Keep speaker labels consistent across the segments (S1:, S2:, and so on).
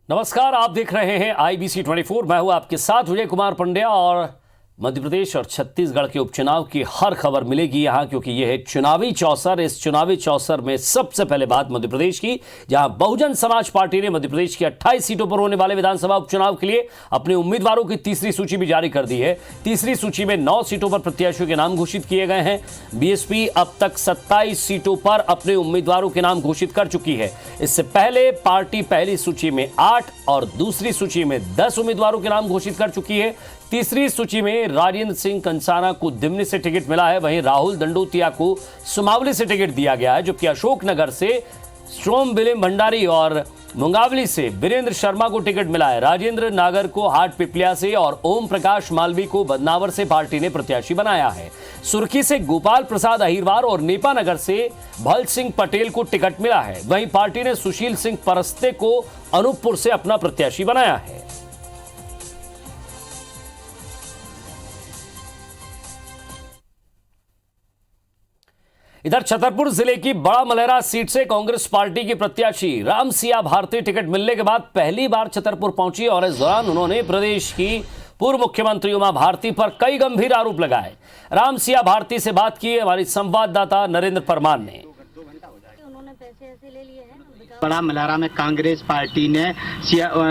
S1: नमस्कार, आप देख रहे हैं IBC 24। मैं हूं आपके साथ विजय कुमार पंड्या और मध्य प्रदेश और छत्तीसगढ़ के उपचुनाव की हर खबर मिलेगी यहां, क्योंकि यह है चुनावी चौसर। इस चुनावी चौसर में सबसे पहले बात मध्य प्रदेश की, जहां बहुजन समाज पार्टी ने मध्य प्रदेश की 28 सीटों पर होने वाले विधानसभा उपचुनाव के लिए अपने उम्मीदवारों की तीसरी सूची भी जारी कर दी है। तीसरी सूची में 9 सीटों पर प्रत्याशियों के नाम घोषित किए गए हैं। बीएसपी अब तक 27 सीटों पर अपने उम्मीदवारों के नाम घोषित कर चुकी है। इससे पहले पार्टी पहली सूची में 8 और दूसरी सूची में 10 उम्मीदवारों के नाम घोषित कर चुकी है। तीसरी सूची में राजेंद्र सिंह कंसाना को दिमनी से टिकट मिला है, वहीं राहुल दंडोतिया को सुमावली से टिकट दिया गया है, जबकि अशोकनगर से स्ट्रोम बिलिम भंडारी और मुंगावली से वीरेंद्र शर्मा को टिकट मिला है। राजेंद्र नागर को हाट पिपलिया से और ओम प्रकाश मालवी को बदनावर से पार्टी ने प्रत्याशी बनाया है। सुर्खी से गोपाल प्रसाद अहिरवार और नेपानगर से भल सिंह पटेल को टिकट मिला है। वहीं पार्टी ने सुशील सिंह परस्ते को अनूपपुर से अपना प्रत्याशी बनाया है। इधर छतरपुर जिले की बड़ा मलहरा सीट से कांग्रेस पार्टी की प्रत्याशी रामसिया भारती टिकट मिलने के बाद पहली बार छतरपुर पहुंची और इस दौरान उन्होंने प्रदेश की पूर्व मुख्यमंत्री उमा भारती पर कई गंभीर आरोप लगाए। रामसिया भारती से बात की हमारी संवाददाता नरेंद्र परमार ने।
S2: उन्होंने पैसे ऐसे ले लिए हैं।
S3: बड़ा मलहरा में कांग्रेस पार्टी ने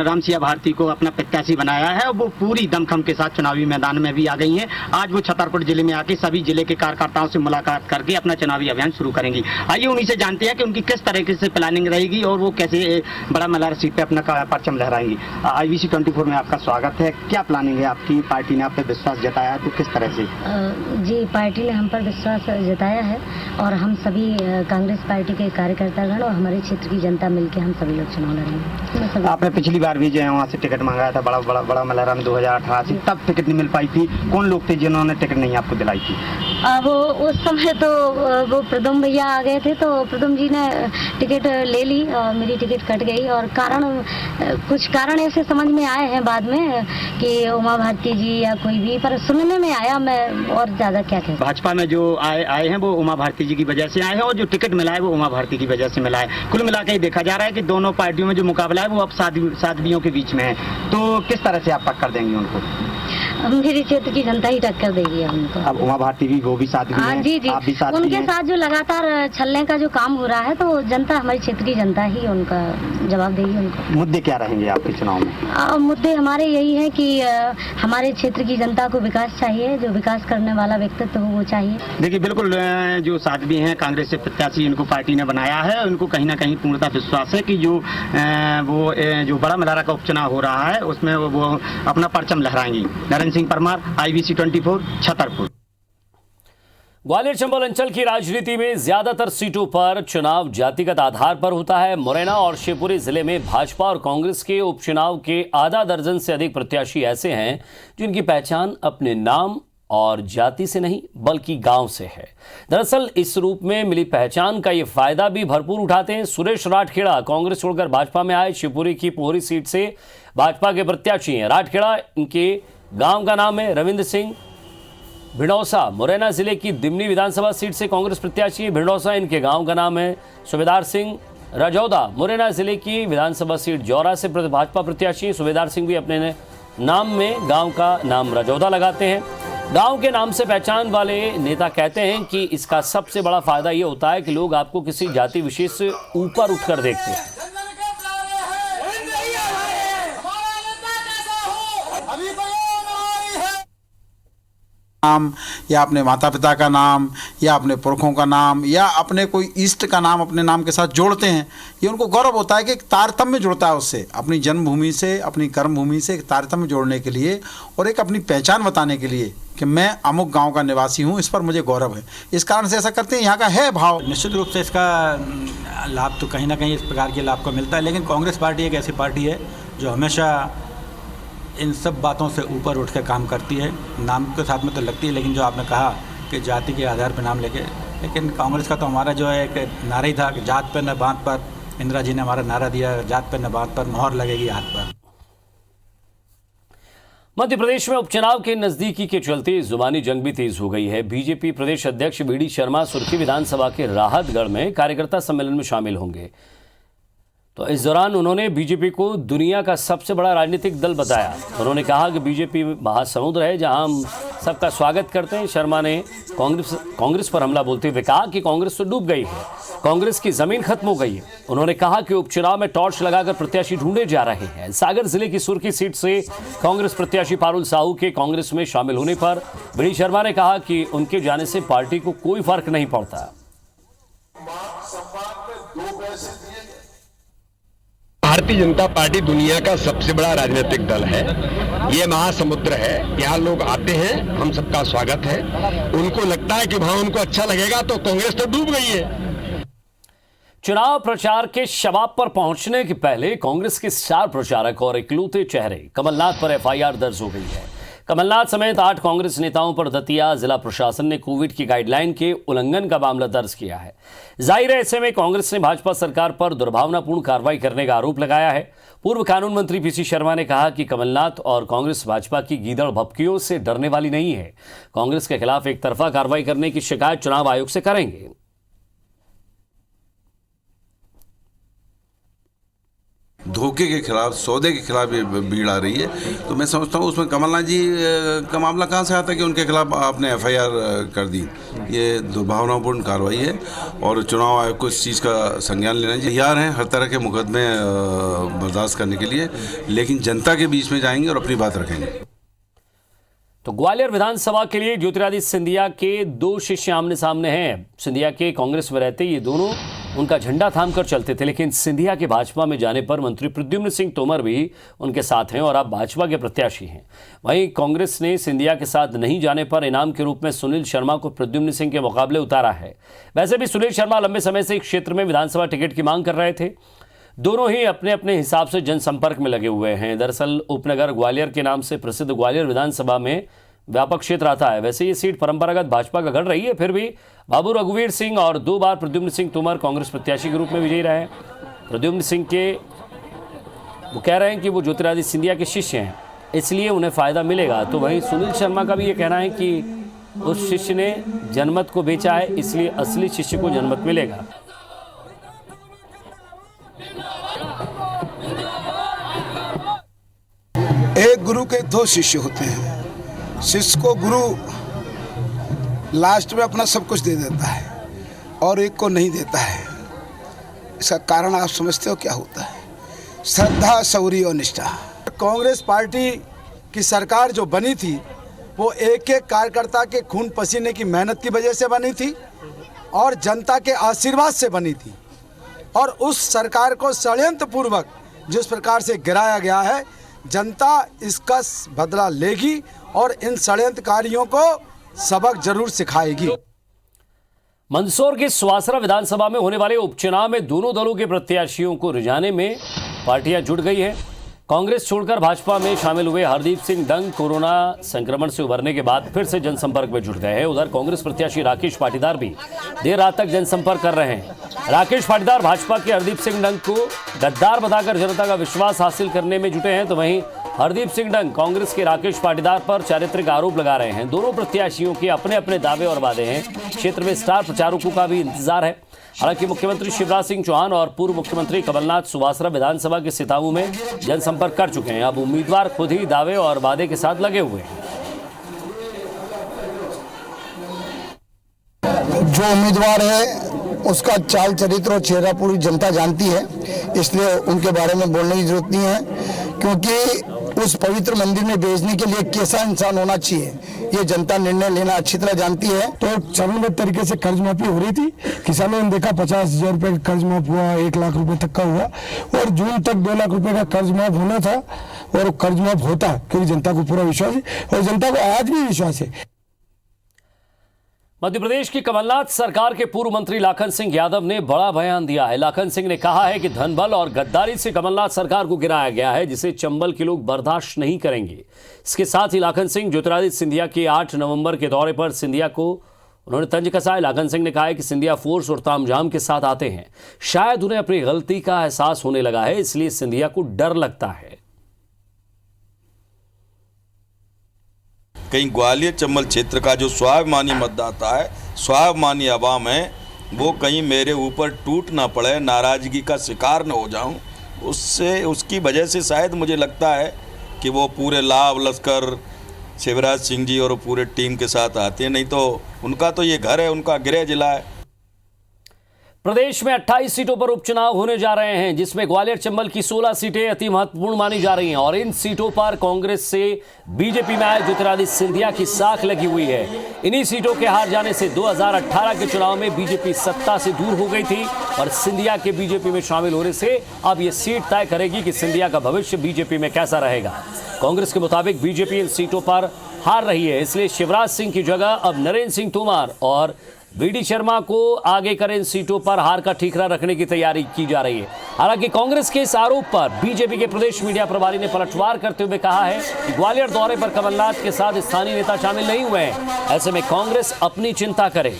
S3: रामसिया भारती को अपना प्रत्याशी बनाया है और वो पूरी दमखम के साथ चुनावी मैदान में भी आ गई हैं। आज वो छतरपुर जिले में आके सभी जिले के कार्यकर्ताओं से मुलाकात करके अपना चुनावी अभियान शुरू करेंगी। आइए उन्हीं से जानते हैं कि उनकी किस तरीके से प्लानिंग रहेगी और वो कैसे बड़ा मलहरा सीट पे अपना परचम लहराएंगी। IBC 24 में आपका स्वागत है। क्या प्लानिंग है आपकी? पार्टी ने आप पे विश्वास जताया तो किस तरह से?
S2: जी, पार्टी ने हम पर विश्वास जताया है और हम सभी कांग्रेस पार्टी के कार्यकर्तागण और हमारे क्षेत्र की जनता मिलकर हम सभी लोग चुनाव लड़ेंगे।
S3: आपने पिछली बार भी जो है वहाँ से टिकट मंगाया था बड़ा मलहरा में 2018 से, तब टिकट नहीं मिल पाई थी। कौन लोग थे जिन्होंने टिकट नहीं आपको दिलाई थी?
S2: वो उस समय तो वो प्रदम भैया आ गए थे, तो प्रदम जी ने टिकट ले ली और मेरी टिकट कट गई। और कुछ कारण ऐसे समझ में आए हैं बाद में कि उमा भारती जी या कोई भी, पर सुनने में आया, मैं और ज्यादा क्या कहूँ।
S3: भाजपा में जो आए हैं वो उमा भारती जी की वजह से आए हैं और जो टिकट मिला है वो उमा भारती की वजह से मिला है। कुल मिला के देखा जा रहा है कि दोनों पार्टियों में जो मुकाबला है वो अब सादगियों के बीच में है। तो किस तरह से आप टक्कर देंगे उनको?
S2: मेरे क्षेत्र की जनता ही टक्कर देगी उनको।
S3: अब उमा भारती भी वो भी साथ भी हैं,
S2: जी,
S3: आप भी साथ
S2: उनके साथ जो लगातार छलने का जो काम हो रहा है, तो जनता, हमारे क्षेत्र की जनता ही उनका जवाब देगी उनको।
S3: मुद्दे क्या रहेंगे आपके चुनाव में?
S2: मुद्दे हमारे यही है कि हमारे क्षेत्र की जनता को विकास चाहिए, जो विकास करने वाला व्यक्तित्व हो वो चाहिए।
S3: देखिए, बिल्कुल जो साध्वी हैं कांग्रेस से प्रत्याशी, इनको पार्टी ने बनाया है। उनको कहीं ना कहीं पूर्णतः विश्वास है कि जो बड़ा मलहरा का उपचुनाव हो रहा है उसमें वो अपना परचम लहराएंगी। नरेंद्र सिंह परमार, IBC 24, छतरपुर।
S1: ग्वालियर चंबल अंचल की राजनीति में ज्यादातर सीटों पर चुनाव जातिगत आधार पर होता है। मुरैना और शिवपुरी जिले में भाजपा और कांग्रेस के उपचुनाव के आधा दर्जन से अधिक प्रत्याशी ऐसे हैं जिनकी पहचान अपने नाम और जाति से नहीं बल्कि गांव से है। दरअसल इस रूप में मिली पहचान का ये फायदा भी भरपूर उठाते हैं। सुरेश राठखेड़ा कांग्रेस छोड़कर भाजपा में आए। शिवपुरी की पोहरी सीट से भाजपा के प्रत्याशी हैं। राठखेड़ा, इनके गांव का नाम है रविंद्र सिंह। भिंडौसा मुरैना जिले की दिमनी विधानसभा सीट से कांग्रेस प्रत्याशी है भिंडौसा, इनके गांव का नाम है सुबेदार सिंह। रजौदा मुरैना जिले की विधानसभा सीट जौरा से भाजपा प्रत्याशी सुबेदार सिंह भी अपने नाम में गांव का नाम रजौदा लगाते हैं। गांव के नाम से पहचान वाले नेता कहते हैं कि इसका सबसे बड़ा फायदा यह होता है कि लोग आपको किसी जाति विशेष से ऊपर उठकर देखते हैं।
S4: नाम या अपने माता पिता का नाम या अपने पुरखों का नाम या अपने कोई इष्ट का नाम अपने नाम के साथ जोड़ते हैं, ये उनको गौरव होता है कि एक तारतम्य जुड़ता है उससे, अपनी जन्मभूमि से, अपनी कर्मभूमि से एक तारतम्य जोड़ने के लिए और एक अपनी पहचान बताने के लिए कि मैं अमुक गांव का निवासी हूं, इस पर मुझे गौरव है। इस कारण से ऐसा करते हैं, यहाँ का है भाव।
S5: निश्चित रूप से इसका लाभ तो कहीं ना कहीं इस प्रकार के लाभ को मिलता है, लेकिन कांग्रेस पार्टी एक ऐसी पार्टी है जो हमेशा इन सब बातों से ऊपर उठ कर काम करती है। नाम के साथ में तो लगती है, लेकिन जो आपने कहा कि जाति के आधार पर नाम लेके, लेकिन कांग्रेस का तो हमारा जो है एक नारा ही था कि जात पर न बात पर। इंदिरा जी ने हमारा नारा दिया, जात पर न बात पर, मोहर लगेगी हाथ पर।
S1: मध्य प्रदेश में उपचुनाव के नजदीकी के चलते जुबानी जंग भी तेज हो गई है। बीजेपी प्रदेश अध्यक्ष BD शर्मा सुर्खी विधानसभा के राहतगढ़ में कार्यकर्ता सम्मेलन में शामिल होंगे। तो इस दौरान उन्होंने बीजेपी को दुनिया का सबसे बड़ा राजनीतिक दल बताया। उन्होंने कहा कि बीजेपी महासमुद्र है जहां हम सबका स्वागत करते हैं। शर्मा ने कांग्रेस पर हमला बोलते हुए कहा कि कांग्रेस तो डूब गई है, कांग्रेस की जमीन खत्म हो गई है। उन्होंने कहा कि उपचुनाव में टॉर्च लगाकर प्रत्याशी ढूंढे जा रहे हैं। सागर जिले की सुर्खी सीट से कांग्रेस प्रत्याशी पारुल साहू के कांग्रेस में शामिल होने पर बी शर्मा ने कहा कि उनके जाने से पार्टी को कोई फर्क नहीं पड़ता।
S6: भारतीय जनता पार्टी दुनिया का सबसे बड़ा राजनीतिक दल है। ये महासमुद्र है, यहाँ लोग आते हैं, हम सबका स्वागत है। उनको लगता है कि वहां उनको अच्छा लगेगा तो कांग्रेस तो डूब गई है।
S1: चुनाव प्रचार के शबाब पर पहुंचने के पहले कांग्रेस के स्टार प्रचारक और इकलौते चेहरे कमलनाथ पर एफआईआर दर्ज हो गई है। कमलनाथ समेत 8 कांग्रेस नेताओं पर दतिया जिला प्रशासन ने कोविड की गाइडलाइन के उल्लंघन का मामला दर्ज किया है। जाहिर है ऐसे में कांग्रेस ने भाजपा सरकार पर दुर्भावनापूर्ण कार्रवाई करने का आरोप लगाया है। पूर्व कानून मंत्री पीसी शर्मा ने कहा कि कमलनाथ और कांग्रेस भाजपा की गीदड़ भपकियों से डरने वाली नहीं है। कांग्रेस के खिलाफ एक तरफा कार्रवाई करने की शिकायत चुनाव आयोग से करेंगे।
S7: धोखे के खिलाफ, सौदे के खिलाफ ये भीड़ आ रही है। तो मैं समझता हूँ उसमें कमलनाथ जी का मामला कहाँ से आता है कि उनके खिलाफ आपने एफआईआर कर दी। ये दुर्भावनापूर्ण कार्रवाई है और चुनाव आयोग को इस चीज़ का संज्ञान लेना चाहिए। तैयार हैं हर तरह के मुकदमे बर्दाश्त करने के लिए, लेकिन जनता के बीच में जाएंगे और अपनी बात रखेंगे।
S1: तो ग्वालियर विधानसभा के लिए ज्योतिरादित्य सिंधिया के 2 शिष्य आमने सामने हैं। सिंधिया के कांग्रेस में रहते ये दोनों उनका झंडा थाम कर चलते थे, लेकिन सिंधिया के भाजपा में जाने पर मंत्री प्रद्युम्न सिंह तोमर भी उनके साथ हैं और अब भाजपा के प्रत्याशी हैं। वहीं कांग्रेस ने सिंधिया के साथ नहीं जाने पर इनाम के रूप में सुनील शर्मा को प्रद्युम्न सिंह के मुकाबले उतारा है। वैसे भी सुनील शर्मा लंबे समय से इस क्षेत्र में विधानसभा टिकट की मांग कर रहे थे। दोनों ही अपने अपने हिसाब से जनसंपर्क में लगे हुए हैं। दरअसल उपनगर ग्वालियर के नाम से प्रसिद्ध ग्वालियर विधानसभा में व्यापक क्षेत्र आता है। वैसे ये सीट परंपरागत भाजपा का गढ़ रही है, फिर भी बाबू रघुवीर सिंह और 2 बार प्रद्युम्न सिंह तोमर कांग्रेस प्रत्याशी के रूप में विजयी रहे। प्रद्युम्न सिंह के वो कह रहे हैं कि वो ज्योतिरादित्य सिंधिया के शिष्य हैं, इसलिए उन्हें फायदा मिलेगा। तो वहीं सुनील शर्मा का भी ये कहना है कि उस शिष्य ने जनमत को बेचा है, इसलिए असली शिष्य को जनमत मिलेगा।
S8: एक गुरु के 2 शिष्य होते हैं। शिष्य को गुरु लास्ट में अपना सब कुछ दे देता है और एक को नहीं देता है। इसका कारण आप समझते हो क्या होता है? श्रद्धा, शौर्य और निष्ठा। कांग्रेस पार्टी की सरकार जो बनी थी वो एक एक कार्यकर्ता के खून पसीने की मेहनत की वजह से बनी थी और जनता के आशीर्वाद से बनी थी। और उस सरकार को षड्यंत्र पूर्वक जिस प्रकार से गिराया गया है, जनता इसका बदला लेगी और इन षड्यंत्रकारियों को सबक जरूर सिखाएगी।
S1: मंदसौर के सुवासरा विधानसभा में होने वाले उपचुनाव में दोनों दलों के प्रत्याशियों को रिझाने में पार्टियां जुट गई हैं। कांग्रेस छोड़कर भाजपा में शामिल हुए हरदीप सिंह डंग कोरोना संक्रमण से उबरने के बाद फिर से जनसंपर्क में जुट गए हैं। उधर कांग्रेस प्रत्याशी राकेश पाटीदार भी देर रात तक जनसंपर्क कर रहे हैं। राकेश पाटीदार भाजपा के हरदीप सिंह डंग को गद्दार बताकर जनता का विश्वास हासिल करने में जुटे हैं, तो वहीं हरदीप सिंह डंग कांग्रेस के राकेश पाटीदार पर चारित्रिक आरोप लगा रहे हैं। दोनों प्रत्याशियों के अपने अपने दावे और वादे हैं। क्षेत्र में स्टार प्रचारकों का भी इंतजार है। हालांकि मुख्यमंत्री शिवराज सिंह चौहान और पूर्व मुख्यमंत्री कमलनाथ सुवासरा विधानसभा के सिताऊ में जनसंपर्क कर चुके हैं। अब उम्मीदवार खुद ही दावे और वादे के साथ लगे हुए हैं।
S9: जो उम्मीदवार है उसका चाल चरित्र और चेहरा पूरी जनता जानती है, इसलिए उनके बारे में बोलने की जरूरत नहीं है, क्योंकि उस पवित्र मंदिर में भेजने के लिए कैसा इंसान होना चाहिए ये जनता निर्णय लेना अच्छी तरह जानती है।
S10: तो चरणबद्ध तरीके से कर्ज माफी हो रही थी। किसानों ने देखा 50,000 रुपए का कर्ज माफ हुआ, 1 लाख रुपए तक का हुआ और जून तक 2 लाख रुपए का कर्ज माफ होना था और कर्ज माफ होता, क्योंकि जनता को पूरा विश्वास है और जनता को आज भी विश्वास है।
S1: मध्य प्रदेश की कमलनाथ सरकार के पूर्व मंत्री लाखन सिंह यादव ने बड़ा बयान दिया है। लाखन सिंह ने कहा है कि धनबल और गद्दारी से कमलनाथ सरकार को गिराया गया है, जिसे चंबल के लोग बर्दाश्त नहीं करेंगे। इसके साथ ही लाखन सिंह ज्योतिरादित्य सिंधिया के 8 नवंबर के दौरे पर सिंधिया को उन्होंने तंज कसा है। लाखन सिंह ने कहा है कि सिंधिया फोर्स और तामझाम के साथ आते हैं। शायद उन्हें अपनी गलती का एहसास होने लगा है, इसलिए सिंधिया को डर लगता है।
S11: कहीं ग्वालियर चंबल क्षेत्र का जो स्वाभिमानी मतदाता है, स्वाभिमानी आवाम है, वो कहीं मेरे ऊपर टूट ना पड़े, नाराज़गी का शिकार न हो जाऊं, उसकी वजह से शायद मुझे लगता है कि वो पूरे लाभ लश्कर शिवराज सिंह जी और पूरे टीम के साथ आते हैं। नहीं तो उनका तो ये घर है, उनका गृह जिला है।
S1: प्रदेश में 28 सीटों पर उपचुनाव होने जा रहे हैं, जिसमें ग्वालियर चंबल की 16 सीटें अति महत्वपूर्ण मानी जा रही हैं और इन सीटों पर कांग्रेस से बीजेपी में आए ज्योतिरादित्य सिंधिया की साख लगी हुई है। इन्हीं सीटों के हार जाने से 2018 के चुनाव में बीजेपी सत्ता से दूर हो गई थी और सिंधिया के बीजेपी में शामिल होने से अब यह सीट तय करेगी कि सिंधिया का भविष्य बीजेपी में कैसा रहेगा। कांग्रेस के मुताबिक बीजेपी इन सीटों पर हार रही है, इसलिए शिवराज सिंह की जगह अब नरेंद्र सिंह तोमर और वीडी शर्मा को आगे कर इन सीटों पर हार का ठीकरा रखने की तैयारी की जा रही है। हालांकि कांग्रेस के इस आरोप पर बीजेपी के प्रदेश मीडिया प्रभारी ने पलटवार करते हुए कहा है कि ग्वालियर दौरे पर कमलनाथ के साथ स्थानीय नेता शामिल नहीं हुए हैं, ऐसे में कांग्रेस अपनी चिंता करे।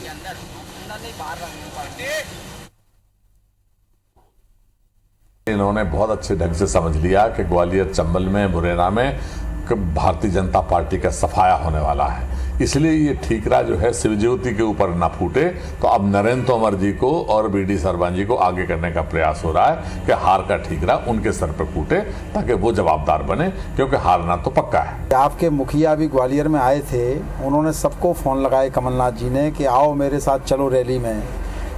S12: इन्होंने बहुत अच्छे ढंग से समझ लिया कि ग्वालियर चंबल में मुरैना में भारतीय जनता पार्टी का सफाया होने वाला है, इसलिए ये ठीकरा जो है शिवज्योति के ऊपर ना फूटे, तो अब नरेंद्र तोमर जी को और वीडी शर्मा जी को आगे करने का प्रयास हो रहा है कि हार का ठीकरा उनके सर पर फूटे ताकि वो जवाबदार बने, क्योंकि हारना तो पक्का है।
S4: आपके मुखिया भी ग्वालियर में आए थे, उन्होंने सबको फ़ोन लगाए कमलनाथ जी ने कि आओ मेरे साथ चलो रैली में।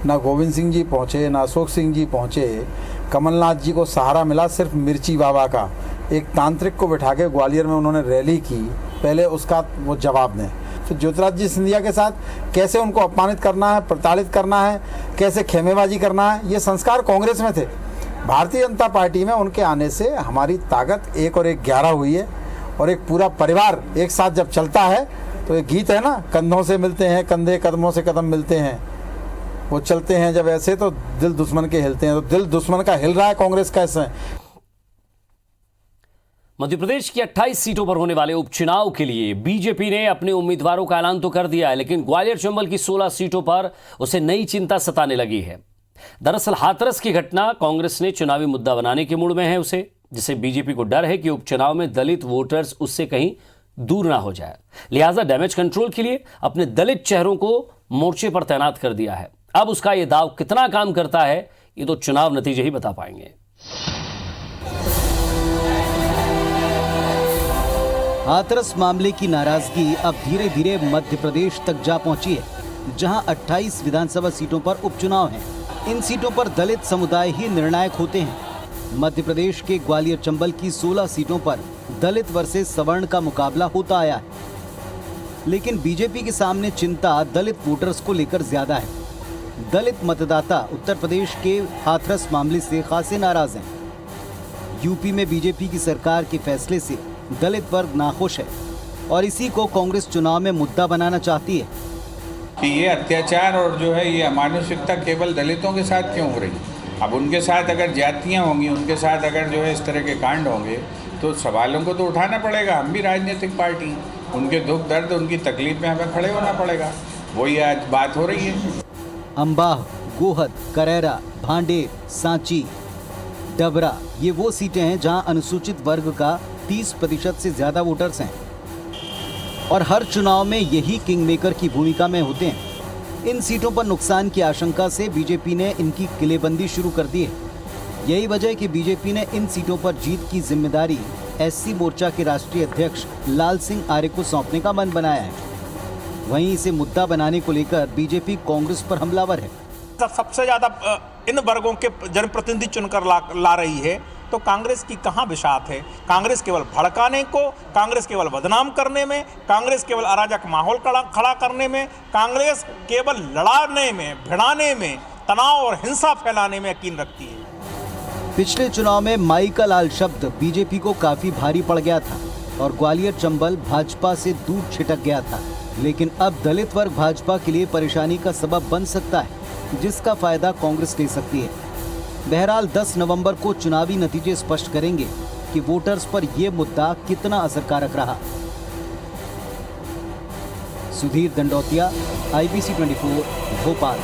S4: ना गोविंद सिंह जी पहुँचे, ना अशोक सिंह जी पहुँचे। कमलनाथ जी को सहारा मिला सिर्फ मिर्ची बाबा का। एक तांत्रिक को बिठा के ग्वालियर में उन्होंने रैली की, पहले उसका वो जवाब दें। फिर ज्योतिरादित्य सिंधिया के साथ कैसे उनको अपमानित करना है, प्रताड़ित करना है, कैसे खेमेबाजी करना है, ये संस्कार कांग्रेस में थे। भारतीय जनता पार्टी में उनके आने से हमारी ताकत 1 और 1 11 हुई है और एक पूरा परिवार एक साथ जब चलता है तो एक गीत है ना, कंधों से मिलते हैं कंधे, कदमों से कदम मिलते हैं, वो चलते हैं जब ऐसे तो दिल दुश्मन के हिलते हैं। तो दिल दुश्मन का हिल रहा है कांग्रेस का ऐसे।
S1: मध्य प्रदेश की 28 सीटों पर होने वाले उपचुनाव के लिए बीजेपी ने अपने उम्मीदवारों का ऐलान तो कर दिया है, लेकिन ग्वालियर चंबल की 16 सीटों पर उसे नई चिंता सताने लगी है। दरअसल हाथरस की घटना कांग्रेस ने चुनावी मुद्दा बनाने के मूड में है उसे, जिसे बीजेपी को डर है कि उपचुनाव में दलित वोटर्स उससे कहीं दूर ना हो जाए। लिहाजा डैमेज कंट्रोल के लिए अपने दलित चेहरों को मोर्चे पर तैनात कर दिया है। अब उसका यह दाव कितना काम करता है, ये तो चुनाव नतीजे ही बता पाएंगे।
S13: हाथरस मामले की नाराजगी अब धीरे धीरे मध्य प्रदेश तक जा पहुंची है, जहां 28 विधानसभा सीटों पर उपचुनाव हैं। इन सीटों पर दलित समुदाय ही निर्णायक होते हैं। मध्य प्रदेश के ग्वालियर चंबल की 16 सीटों पर दलित वर्सेस सवर्ण का मुकाबला होता आया है, लेकिन बीजेपी के सामने चिंता दलित वोटर्स को लेकर ज्यादा है। दलित मतदाता उत्तर प्रदेश के हाथरस मामले से खासे नाराज हैं। यूपी में बीजेपी की सरकार के फैसले से दलित वर्ग नाखुश है और इसी को कांग्रेस चुनाव में मुद्दा बनाना चाहती है
S14: कि ये अत्याचार और जो है ये अमानुषिकता केवल दलितों के साथ क्यों हो रही। अब उनके साथ अगर जातियां होंगी, उनके साथ अगर जो है इस तरह के कांड होंगे तो सवालों को तो उठाना पड़ेगा। हम भी राजनीतिक पार्टी, उनके दुख दर्द, उनकी तकलीफ में हमें खड़े होना पड़ेगा। वही आज बात हो रही है।
S13: अंबाह, गोहद, करेरा, भांडेर, सांची, डबरा ये वो सीटें हैं जहां अनुसूचित वर्ग का 30% से ज्यादा वोटर्स हैं और हर चुनाव में यही किंग मेकर की भूमिका में होते हैं। इन सीटों पर नुकसान की आशंका से बीजेपी ने इनकी किलेबंदी शुरू कर दी है। यही वजह है कि बीजेपी ने इन सीटों पर जीत की जिम्मेदारी एससी मोर्चा के राष्ट्रीय अध्यक्ष लाल सिंह आर्य को सौंपने का मन बनाया है। वहीं इसे मुद्दा बनाने को लेकर बीजेपी कांग्रेस पर हमलावर है।
S15: सबसे ज्यादा इन वर्गों के जनप्रतिनिधि चुनकर ला रही है तो कांग्रेस की कहां बिसात है। कांग्रेस केवल भड़काने को, कांग्रेस केवल बदनाम करने में, कांग्रेस केवल अराजक माहौल खड़ा करने में, कांग्रेस केवल लड़ाने में, भिड़ाने में, तनाव और हिंसा फैलाने में यकीन रखती है।
S13: पिछले चुनाव में माई का लाल शब्द बीजेपी को काफी भारी पड़ गया था और ग्वालियर चंबल भाजपा से दूर छिटक गया था, लेकिन अब दलित वर्ग भाजपा के लिए परेशानी का सबब बन सकता है, जिसका फायदा कांग्रेस ले सकती है। बहरहाल 10 नवंबर को चुनावी नतीजे स्पष्ट करेंगे कि वोटर्स पर यह मुद्दा कितना असरकारक रहा। सुधीर दंडौतिया, IBC 24, भोपाल।